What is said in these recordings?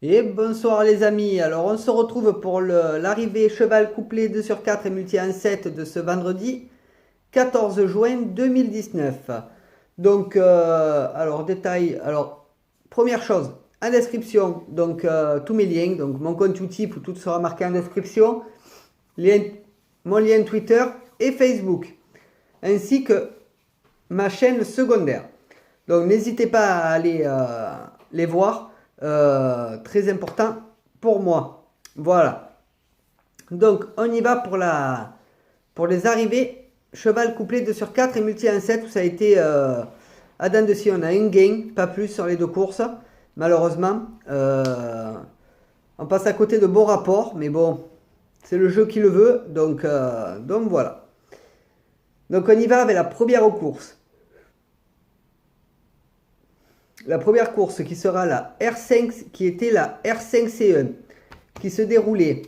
Et bonsoir les amis, alors on se retrouve pour l'arrivée cheval couplé 2 sur 4 et multi 1-7 de ce vendredi 14 juin 2019. Donc, alors détail, alors première chose, en description, donc tous mes liens, donc mon compte Utip où tout sera marqué en description, mon lien Twitter et Facebook, ainsi que ma chaîne secondaire. Donc n'hésitez pas à aller les voir. Très important pour moi. Voilà. Donc on y va pour les arrivées. Cheval couplé 2 sur 4 et multi 1-7 où ça a été à dents de scie. On a un gain, pas plus sur les deux courses. Malheureusement. On passe à côté de bons rapports. Mais bon, c'est le jeu qui le veut. Donc voilà. Donc on y va avec la première course. La première course qui sera la R5, qui était la R5CE, qui se déroulait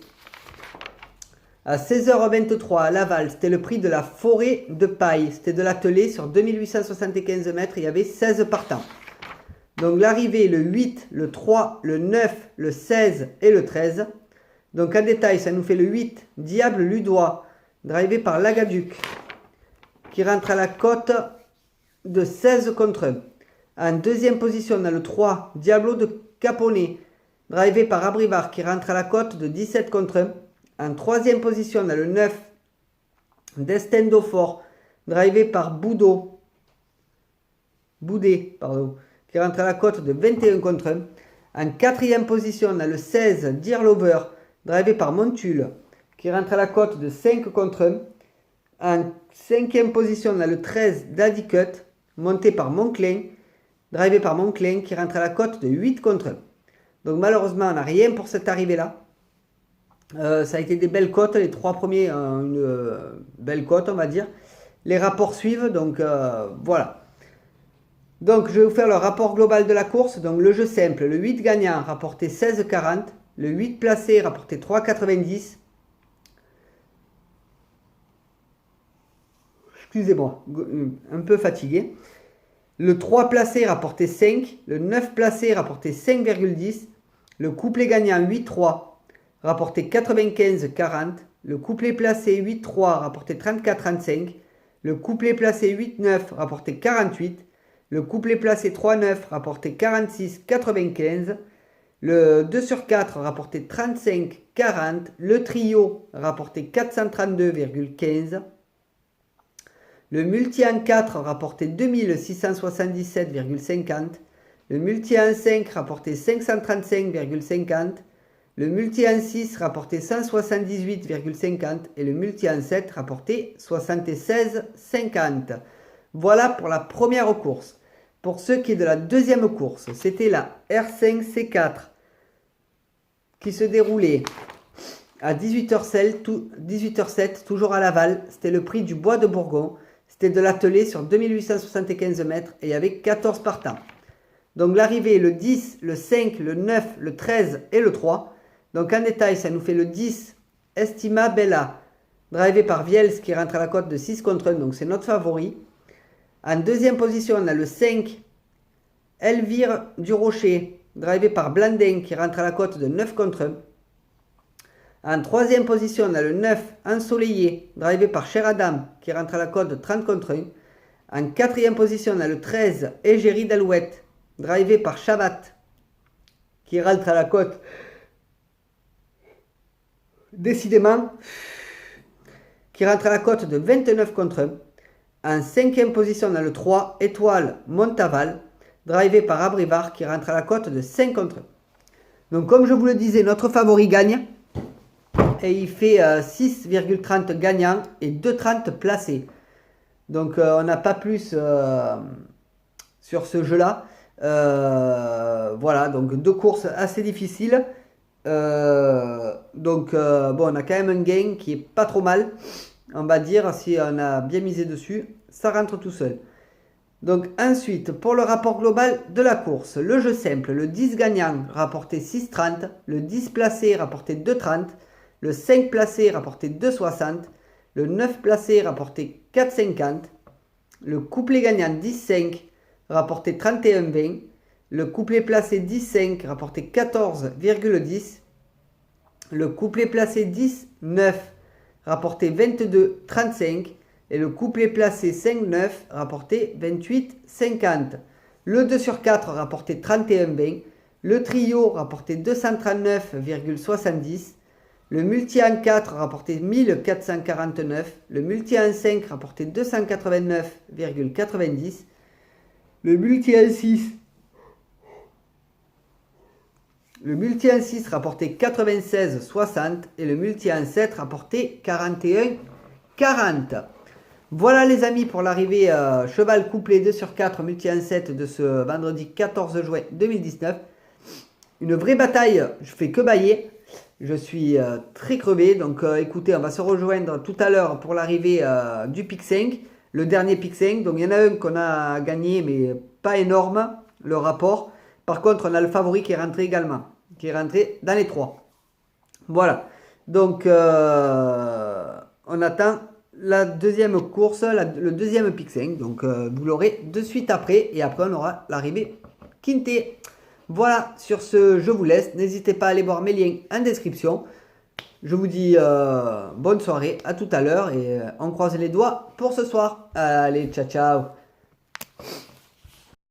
à 16h23 à Laval. C'était le prix de la forêt de paille. C'était de l'attelé sur 2875 mètres. Il y avait 16 partants. Donc l'arrivée le 8, le 3, le 9, le 16 et le 13. Donc en détail, ça nous fait le 8, Diable Ludois, drivé par Lagaduc, qui rentre à la cote de 16 contre 1. En deuxième position, on a le 3, Diablo de Caponnet, drivé par Abrivard, qui rentre à la cote de 17 contre 1. En troisième position, on a le 9, Destin d'Aufort, drivé par Boudet, qui rentre à la cote de 21 contre 1. En quatrième position, on a le 16, Dear Lover, drivé par Montul, qui rentre à la cote de 5 contre 1. En cinquième position, on a le 13, Daddy Cut, monté par Monclin, drivé par Monclin, qui rentre à la cote de 8 contre 1. Donc malheureusement, on n'a rien pour cette arrivée-là. Ça a été des belles cotes. Les trois premiers ont une belle cote, on va dire. Les rapports suivent, donc voilà. Donc je vais vous faire le rapport global de la course. Donc le jeu simple, le 8 gagnant rapporté 16,40. Le 8 placé rapporté 3,90. Excusez-moi, un peu fatigué. Le 3 placé rapporté 5, le 9 placé rapporté 5,10, le couplet gagnant 8-3 rapporté 95,40, le couplet placé 8-3 rapporté 34,35, le couplet placé 8-9 rapporté 48, le couplet placé 3-9 rapporté 46,95, le 2 sur 4 rapporté 35,40, le trio rapporté 432,15, le multi en 4 rapporté 2677,50. Le multi en 5 rapporté 535,50. Le multi en 6 rapporté 178,50. Et le multi en 7 rapporté 76,50. Voilà pour la première course. Pour ce qui est de la deuxième course, c'était la R5C4 qui se déroulait à 18h07, toujours à Laval. C'était le prix du Bois de Bourgogne. C'était de l'attelé sur 2875 mètres et il y avait 14 partants. Donc l'arrivée, le 10, le 5, le 9, le 13 et le 3. Donc en détail, ça nous fait le 10, Estima Bella, drivé par Viels qui rentre à la cote de 6 contre 1, donc c'est notre favori. En deuxième position, on a le 5, Elvire du Rocher, drivé par Blandin qui rentre à la cote de 9 contre 1. En troisième position, on a le 9, Ensoleillé, drivé par Cher Adam, qui rentre à la cote de 30 contre 1. En quatrième position, on a le 13, Égérie d'Alouette, drivé par Chabat, qui rentre à la cote, décidément, qui rentre à la cote de 29 contre 1. En cinquième position, on a le 3, Étoile Montaval, drivé par Abrivard, qui rentre à la cote de 5 contre 1. Donc comme je vous le disais, notre favori gagne. Et il fait 6,30 gagnants et 2,30 placés. Donc on n'a pas plus sur ce jeu-là. Voilà, donc deux courses assez difficiles. Bon, on a quand même un gain qui est pas trop mal. On va dire, si on a bien misé dessus, ça rentre tout seul. Donc ensuite, pour le rapport global de la course, le jeu simple, le 10 gagnant rapporté 6,30, le 10 placé rapporté 2,30, le 5 placé rapporté 2,60, le 9 placé rapporté 4,50, le couplet gagnant 10,5 rapporté 31,20, Le couplet placé 10-5 rapportait 14,10. Le couplet placé 10-9 rapportait 22,35. Et le couplet placé 5-9 rapportait 28,50. Le 2 sur 4 rapportait 31,20. Le trio rapportait 239,70. Le multi en 4 rapportait 1449. Le multi en 5 rapportait 289,90. Le multi en 6 rapportait 96,60 et le multi en 7 rapportait 41,40. Voilà les amis pour l'arrivée cheval couplé 2 sur 4 multi en 7 de ce vendredi 14 juin 2019. Une vraie bataille, je fais que bailler. Je suis très crevé, donc écoutez, on va se rejoindre tout à l'heure pour l'arrivée du pic 5, le dernier pic 5. Donc il y en a un qu'on a gagné, mais pas énorme, le rapport. Par contre, on a le favori qui est rentré également, qui est rentré dans les 3. Voilà, donc on attend la deuxième course, le deuxième pic 5. Donc vous l'aurez de suite après, et après on aura l'arrivée quintée. Voilà, sur ce, je vous laisse. N'hésitez pas à aller voir mes liens en description. Je vous dis bonne soirée, à tout à l'heure et on croise les doigts pour ce soir. Allez, ciao, ciao.